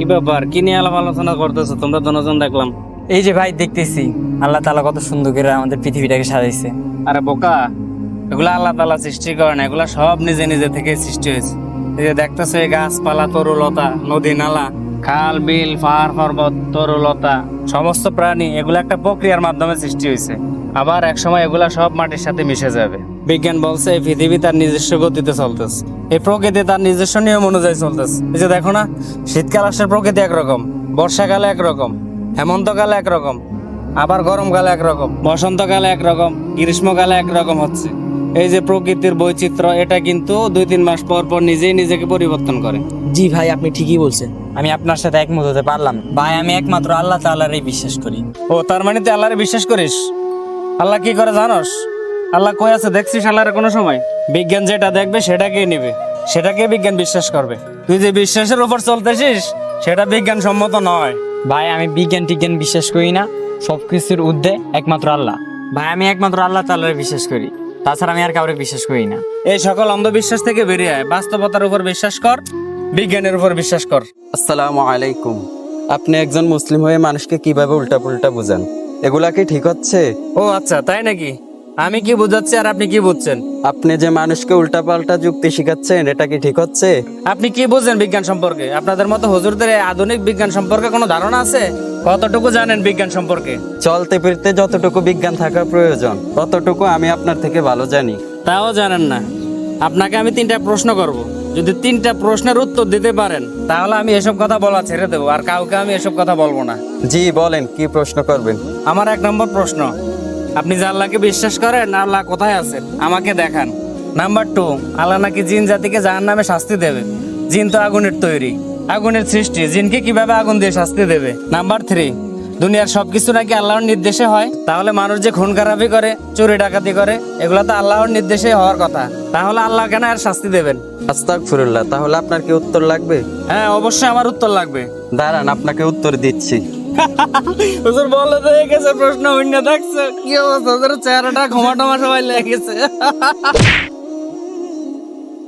কি ব্যাপার, কি নিয়ে আলাপ আলোচনা করতেছো তোমরা দুজন? দেখলাম এই যে ভাই দেখতেছি আল্লাহ তাআলা কত সুন্দর করে আমাদের পৃথিবীটাকে সাজাইছে। আরে বোকা, এগুলা আল্লাহ তাআলা সৃষ্টি করে না, এগুলা সব নিজে নিজে থেকে সৃষ্টি হয়েছে। এই যে দেখতেছো এই গাছপালা, তরুলতা, নদী নালা, খাল বিল, পাহাড় পর্বত, তরুলতা, সমস্ত প্রাণী, এগুলা একটা প্রক্রিয়ার মাধ্যমে সৃষ্টি হয়েছে। আবার একসময় এগুলা সব মাটির সাথে মিশে যাবে। বিজ্ঞান বলছে এই পৃথিবী তার নিজস্ব গতিতে চলতেছে, এই প্রকৃতি তার নিজস্ব নিয়ম অনুযায়ী চলতেছে। এই যে দেখো না, শীতকাল আসলে প্রকৃতি একরকম, বর্ষাকালে একরকম, হেমন্তকালে একরকম, আবার গরমকালে একরকম, বসন্তকালে একরকম, গ্রীষ্মকালে একরকম হচ্ছে। এই যে প্রকৃতির বৈচিত্র্য, এটা কিন্তু 2-3 মাস পর পর নিজেই নিজেকে পরিবর্তন করে। জি ভাই, আপনি ঠিকই বলছেন। আমি আপনার সাথে একমত হতে পারলাম না। ভাই আমি একমাত্র আল্লাহ তাআলারই বিশ্বাস করি। ও তার মানে তুই আল্লাহরে বিশ্বাস করিস? আল্লাহ কি করে জানোস? আল্লাহ কই আছে দেখছিস আল্লাহরে কোনো সময়? বিজ্ঞান যেটা দেখবে সেটাকেই নিবে, সেটাকে বিজ্ঞান বিশ্বাস করবে। তুই যে বিশ্বাসের উপর চলতেছিস সেটা বিজ্ঞান সম্মত নয়। ভাই আমি বিজ্ঞান টিজ্ঞান বিশ্বাস করি না, সবকিছুর ঊর্ধ্বে একমাত্র আল্লাহ। ভাই আমি একমাত্র আল্লাহ তাআলারে বিশ্বাস করি, তাছাড়া আমি আর কাউকে বিশ্বাস করি না। এই সকল অন্ধবিশ্বাস থেকে বেরিয়ে আয়, বাস্তবতার উপর বিশ্বাস কর, বিজ্ঞানের উপর বিশ্বাস কর। আসসালামু আলাইকুম। আপনি একজন মুসলিম হয়ে মানুষকে কিভাবে উল্টাপুল্টা বুঝান? এগুলা কি ঠিক হচ্ছে? ও আচ্ছা, তাই নাকি? আমি কি বুঝাচ্ছি আর আপনি কি বুঝছেন? আপনি যে মানুষকে উল্টাপাল্টা যুক্তি শিখাচ্ছেন, এটা কি ঠিক হচ্ছে? আপনি কি বুঝেন বিজ্ঞান সম্পর্কে? আপনাদের মতো হুজুরদের এই আধুনিক বিজ্ঞান সম্পর্কে কোনো ধারণা আছে? কতটুকু জানেন বিজ্ঞান সম্পর্কে? চলতে ফিরতে যতটুকু বিজ্ঞান থাকা প্রয়োজন ততটুকু আমি আপনার থেকে ভালো জানি। তাও জানেন না? আপনাকে আমি 3টা প্রশ্ন করব, যদি 3টা প্রশ্নের উত্তর দিতে পারেন তাহলে আমি এসব কথা বলা ছেড়ে দেবো, আর কাউকে আমি এসব কথা বলবো না। জি বলেন, কি প্রশ্ন করবেন? আমার 1 নম্বর প্রশ্ন, আপনি যে আল্লাহকে বিশ্বাস করেন, আল্লাহ কোথায় আছেন আমাকে দেখান। নাম্বার 2, আল্লাহ নাকি জিন জাতিকে জাহান্নামে শাস্তি দেবে। জিন তো আগুনের তৈরি, আগুনের সৃষ্টি, জিনকে কিভাবে আগুন দিয়ে শাস্তি দেবে? নাম্বার 3, দুনিয়ার সবকিছু নাকি আল্লাহর নির্দেশে হয়, তাহলে মানুষ যে খুন খারাপি করে, চুরি ডাকাতি করে, এগুলো তো আল্লাহর নির্দেশে হওয়ার কথা, তাহলে আল্লাহ কেন আর শাস্তি দেবেন? আস্তাগফিরুল্লাহ। তাহলে আপনার কি উত্তর লাগবে? হ্যাঁ অবশ্যই আমার উত্তর লাগবে। দাঁড়ান, আপনাকে উত্তর দিচ্ছি। হুজুর বলে দিয়ে গেছে, প্রশ্ন অন্য থাকছে। কি অবস্থা হুজুর, চেহারাটা ঘুমাটমা সবাই লেগে গেছে।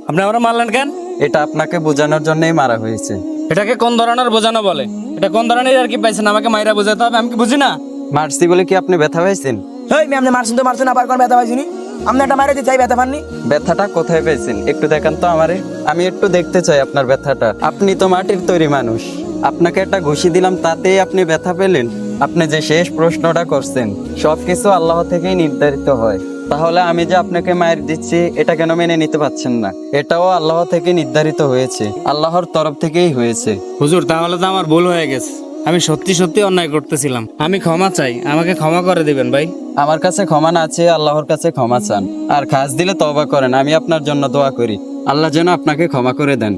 আপনি আমরা মারলেন কেন? এটা আপনাকে বোঝানোর জন্যই মারা হয়েছে। এটাকে কোন ধরনের বোঝানো বলে? এটা কোন ধরনের আর কি পাইছেন? আমাকে মাইরা বোঝাতে হবে? আমি কি বুঝি না? মারছি বলে কি আপনি ব্যথা পাইছেন? হেই আমি আপনি মারছেন তো মারছেন, আবার কোন ব্যথা পাইছিনি? আপনি একটা মারে দিতে চাই, ব্যথা পাননি? ব্যথাটা কোথায় পেয়েছেন একটু দেখান তো আমারে, আমি একটু দেখতে চাই আপনার ব্যথাটা। আপনি তো মাটির তৈরি মানুষ, আপনাকে একটা ঘুষি দিলাম তাতেই আপনি ব্যথা পেলেন? আপনি যে শেষ প্রশ্নটা করছেন, সবকিছু আল্লাহ থেকেই নির্ধারিত হয়, তাহলে আমি যে আপনাকে মায়ের দিচ্ছি এটা কেন মেনে নিতে পারছেন না? এটাও আল্লাহ থেকে নির্ধারিত হয়েছে, আল্লাহর তরফ থেকেই হয়েছে। হুজুর তাহলে তো আমার ভুল হয়ে গেছে, আমি সত্যি সত্যি অন্যায় করতেছিলাম, আমি ক্ষমা চাই, আমাকে ক্ষমা করে দিবেন ভাই। আমার কাছে ক্ষমা না আছে, আল্লাহর কাছে ক্ষমা চান, আর খাস দিলে তওবা করেন। আমি আপনার জন্য দোয়া করি, আল্লাহ যেন আপনাকে ক্ষমা করে দেন।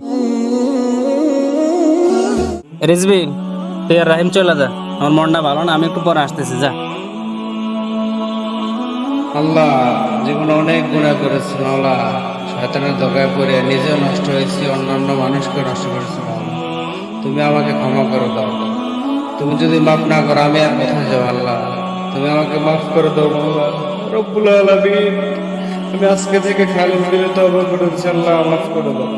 রিজবি, তুই আর রাহিম চলে যা, আমার মনটা ভালো না, আমি একটু পরে আসতেছি, যা। আল্লাহ, জীবনে অনেক গুনাহ করেছি আল্লাহ, শয়তানের ধোকায় পড়ে নিজেও নষ্ট হয়েছি, অন্যান্য মানুষকে নষ্ট করেছি আল্লাহ। তুমি আমাকে ক্ষমা করে দাও, তুমি যদি মাফ না করো আমি আর কোথায় যাবো আল্লাহ? তুমি আমাকে মাফ করে দাও আল্লাহ রব্বুল আলামিন। আমি আজকে থেকে খালি ফিরে তওবা করেছি আল্লাহ, মাফ করে দাও।